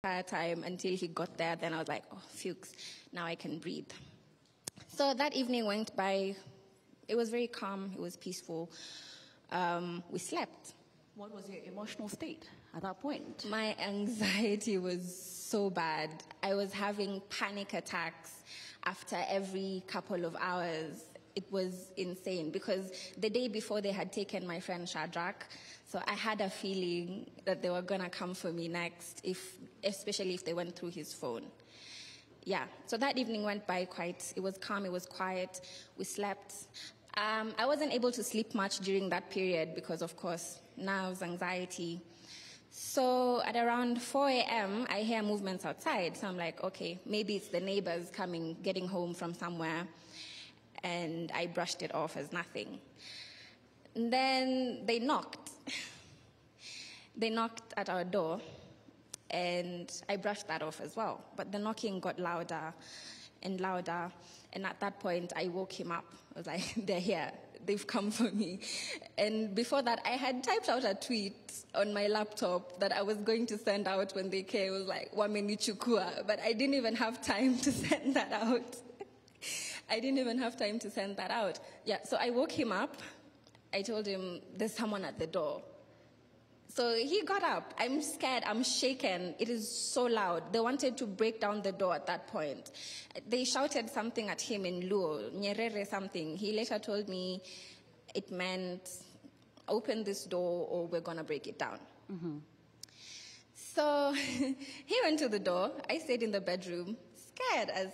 entire time until he got there. Then I was like, oh, Fuchs, now I can breathe. So that evening went by. It was very calm. It was peaceful. We slept. What was your emotional state at that point? My anxiety was so bad. I was having panic attacks after every couple of hours. It was insane because the day before they had taken my friend Shadrach, so I had a feeling that they were going to come for me next, especially if they went through his phone. Yeah, so that evening went by it was calm, it was quiet, we slept. I wasn't able to sleep much during that period because, of course, nerves, anxiety. So at around 4 a.m., I hear movements outside. So I'm like, okay, maybe it's the neighbors getting home from somewhere. And I brushed it off as nothing. And then they knocked. They knocked at our door, and I brushed that off as well. But the knocking got louder and louder. And at that point, I woke him up. I was like, they're here. They've come for me. And before that, I had typed out a tweet on my laptop that I was going to send out when they came. It was like, Wamenichukua. But I didn't even have time to send that out. Yeah, so I woke him up. I told him, there's someone at the door. So he got up. I'm scared. I'm shaken. It is so loud. They wanted to break down the door at that point. They shouted something at him in Luo, Nyerere something. He later told me it meant, open this door or we're going to break it down. Mm-hmm. So he went to the door. I stayed in the bedroom, scared as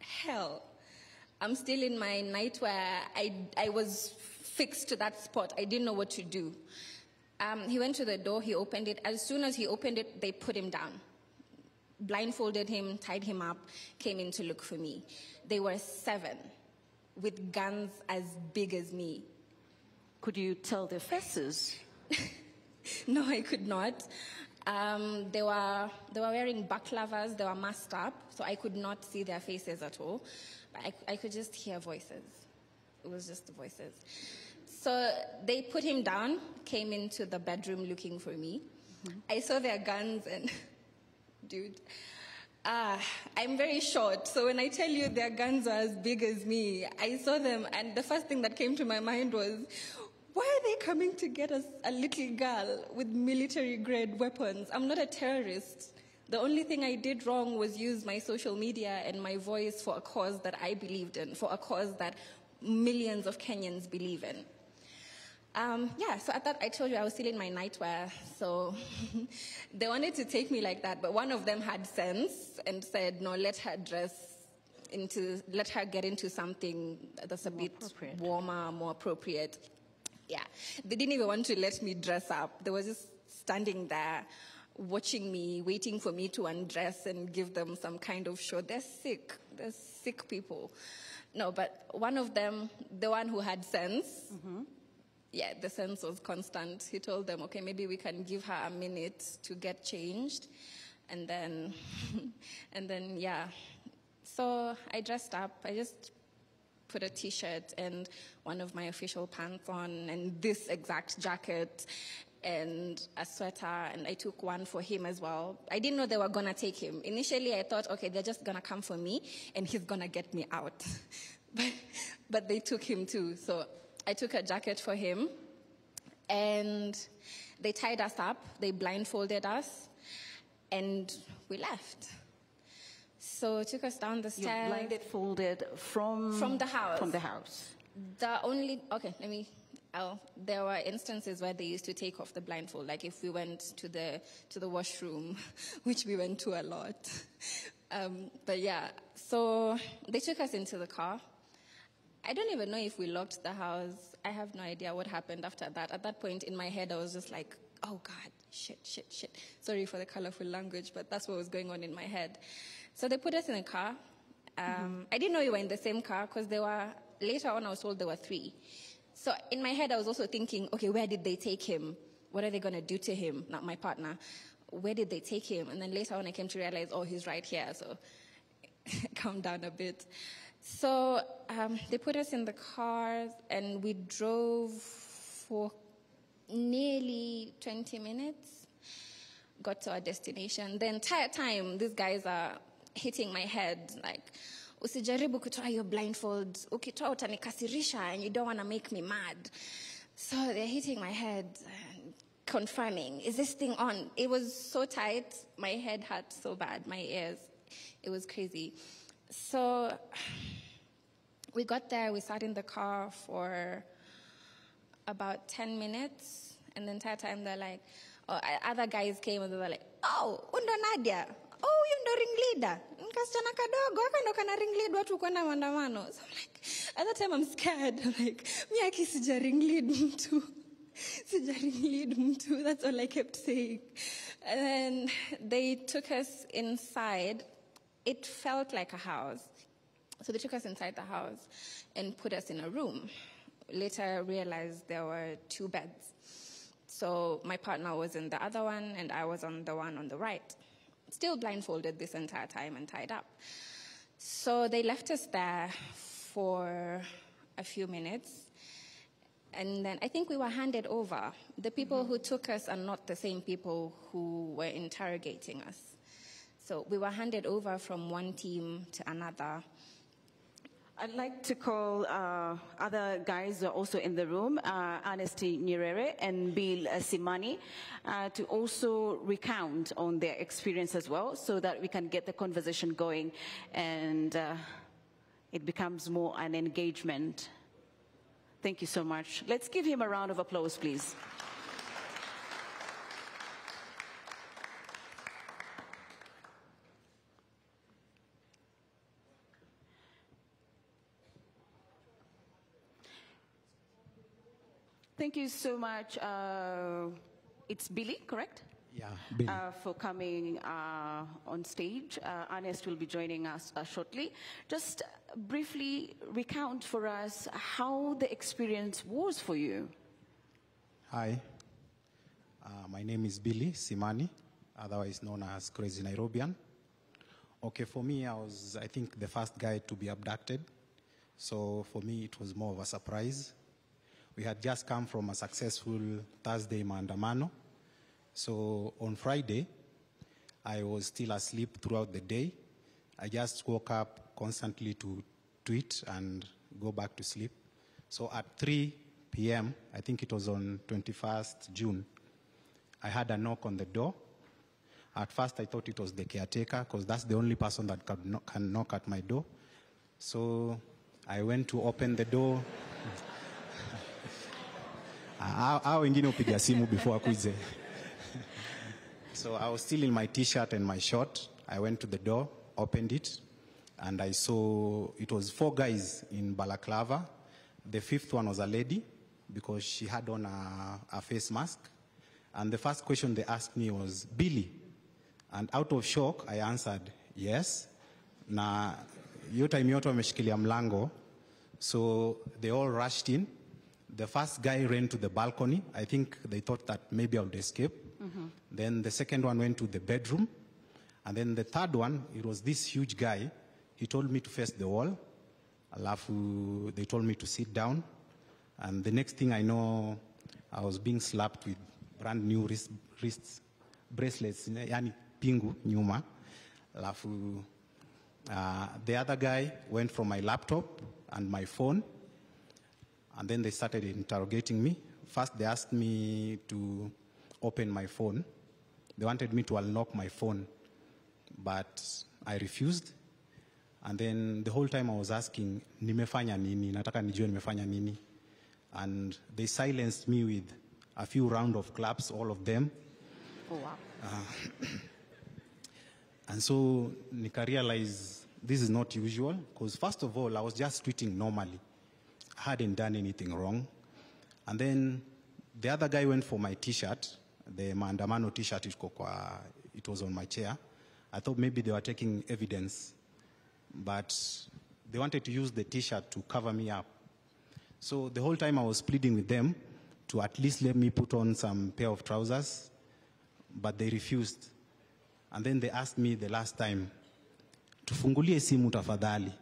hell. I'm still in my nightwear. I was fixed to that spot. I didn't know what to do. He went to the door, he opened it. As soon as he opened it, they put him down. Blindfolded him, tied him up, came in to look for me. They were 7 with guns as big as me. Could you tell their faces? No, I could not. They were wearing baklavas, they were masked up, so I could not see their faces at all. But I could just hear voices. It was just the voices. So they put him down, came into the bedroom looking for me. Mm-hmm. I saw their guns and, dude, I'm very short. So when I tell you their guns are as big as me, I saw them and the first thing that came to my mind was, why are they coming to get us a little girl with military-grade weapons? I'm not a terrorist. The only thing I did wrong was use my social media and my voice for a cause that I believed in, for a cause that millions of Kenyans believe in. So at that, I told you I was still in my nightwear, so they wanted to take me like that, but one of them had sense and said, no, let her get into something that's a bit warmer, more appropriate. Yeah, they didn't even want to let me dress up. They were just standing there, watching me, waiting for me to undress and give them some kind of show. They're sick people. No, but one of them, the one who had sense, mm-hmm. Yeah, the sense was constant. He told them, okay, maybe we can give her a minute to get changed. And then, yeah. So I dressed up. I just put a T-shirt and one of my official pants on and this exact jacket and a sweater, and I took one for him as well. I didn't know they were going to take him. Initially, I thought, okay, they're just going to come for me and he's going to get me out. But they took him too. So I took a jacket for him, and they tied us up, they blindfolded us, and we left. So it took us down the stairs. You blindfolded from the house? From the house. There were instances where they used to take off the blindfold, like if we went to the washroom, which we went to a lot. But yeah, so they took us into the car. I don't even know if we locked the house. I have no idea what happened after that. At that point in my head, I was just like, oh God, shit. Sorry for the colorful language, but that's what was going on in my head. So they put us in a car. I didn't know we were in the same car because later on I was told there were 3. So in my head, I was also thinking, okay, where did they take him? What are they going to do to him? Not my partner. Where did they take him? And then later on I came to realize, oh, he's right here. So calm down a bit. So they put us in the car and we drove for nearly 20 minutes. got to our destination. The entire time, these guys are hitting my head, like, usijaribu kutoa your blindfold, ukitoa utanikasirisha, and you don't want to make me mad. So they're hitting my head, confirming, is this thing on? It was so tight, my head hurt so bad, my ears, it was crazy. So we got there, we sat in the car for about 10 minutes, and the entire time they're like, other guys came and they were like, oh, undo Nadia, oh, you ndo ringleader. Nkasichana kadogo, waka ndo kana ringlead watu kwenda maandamano. So I'm like, at that time I'm scared. I'm like, miyaki sija ringlead mtu. Sija ringlead mtu. That's all I kept saying. And then they took us inside. It felt like a house. So they took us inside the house and put us in a room. Later I realized there were 2 beds. So my partner was in the other one and I was on the one on the right. Still blindfolded this entire time and tied up. So they left us there for a few minutes. And then I think we were handed over. The people who took us are not the same people who were interrogating us. So we were handed over from one team to another. I'd like to call other guys who are also in the room, Ernest Nyerere and Bill Simani, to also recount on their experience as well, so that we can get the conversation going and it becomes more an engagement. Thank you so much. Let's give him a round of applause, please. Thank you so much. It's Billy, correct? Yeah, Billy. For coming on stage. Ernest will be joining us shortly. Just briefly recount for us how the experience was for you. Hi, my name is Billy Simani, otherwise known as Crazy Nairobian. Okay, for me, I was, I think, the first guy to be abducted. So for me, it was more of a surprise. We had just come from a successful Thursday maandamano. So on Friday, I was still asleep throughout the day. I just woke up constantly to tweet and go back to sleep. So at 3 p.m., I think it was on 21st June, I had a knock on the door. At first, I thought it was the caretaker, because that's the only person that can knock at my door. So I went to open the door. So I was still in my t-shirt and my short. I went to the door, opened it, and I saw it was 4 guys in balaclava. The 5th one was a lady because she had on a face mask. And the first question they asked me was, Billy? And out of shock, I answered, yes. Na hiyo time yote wameshikilia mlango. So they all rushed in. The first guy ran to the balcony. I think they thought that maybe I would escape. Then the second one went to the bedroom. And then the third one, it was this huge guy. He told me to face the wall. Alafu, they told me to sit down. And the next thing I know, I was being slapped with brand new wrist bracelets, yani pingu, nyuma. Alafu, the other guy went from my laptop and my phone. And then they started interrogating me. First, they asked me to open my phone. They wanted me to unlock my phone, but I refused. And then the whole time I was asking, nimefanya nini? Nataka nijue nimefanya nini? And they silenced me with a few rounds of claps, all of them. Oh, wow. And so Nika realized this is not usual, because first of all, I was just tweeting normally. I hadn't done anything wrong. And then the other guy went for my t-shirt, the maandamano t-shirt, it was on my chair. I thought maybe they were taking evidence, but they wanted to use the t-shirt to cover me up. So the whole time I was pleading with them to at least let me put on some pair of trousers, but they refused. And then they asked me the last time, tufungulie simu tafadhali.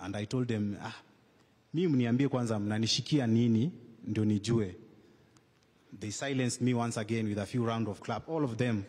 And I told them, mimi mniambie kwanza mnanishikia nini ndio nijue. They silenced me once again with a few rounds of clap. All of them